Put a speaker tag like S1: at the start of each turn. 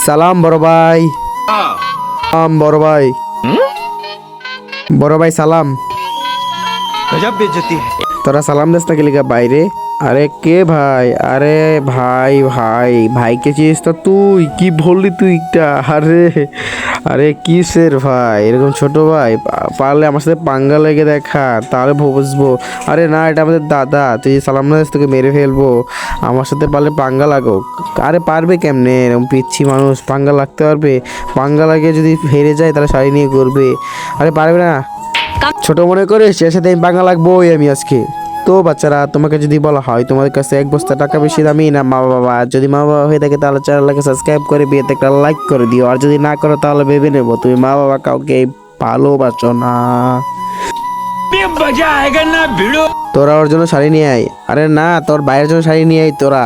S1: সালাম বড় ভাই। বড় ভাই, বড় ভাই সালাম।
S2: गजब बेइज्जती है।
S1: তোরা সালাম দিস না লিগা বাইরে? আরে কে ভাই? আরে ভাই ভাই ভাইকে চিনিস তো তুই? কি বললি তুই একটা? আরে আরে কিসের ভাই এরকম ছোট ভাই? পারলে আমার সাথে পাঙ্গা লেগে দেখা, তাহলে বুঝবো। আরে না, এটা আমাদের দাদা, তুই সালাম না দিস তোকে মেরে ফেলবো। আমার সাথে পারলে পাঙ্গা লাগো। আরে পারবে কেমনে? এরকম পিচ্ছি মানুষ পাঙ্গা লাগতে পারবে? পাঙ্গা লাগে যদি হেরে যায় তাহলে শাড়ি নিয়ে করবে। আরে পারবে না। ছোট মনে করিস এর সাথে আমি বাংলা লাগবোই আমি আজকে। তো বাচ্চারা, তোমাকে যদি বলা হয় তোমাদের কাছে এক বস্তা টাকা বেশি দামি না মা বাবা, যদি মা বাবা হয়ে থাকে তাহলে চ্যানেলটাকে সাবস্ক্রাইব করে বিয়েতে একটা লাইক করে দিও, আর যদি না করো তাহলে ভেবে নেবো তুমি মা বাবা কাউকে ভালোবাসো না।
S2: मजा आएगा ना भिड़ो।
S1: তোরা ওর জন্য শাড়ি নিয়ে আয়। আরে না, তোর ভাইয়ের জন্য শাড়ি নিয়ে আয় তোরা।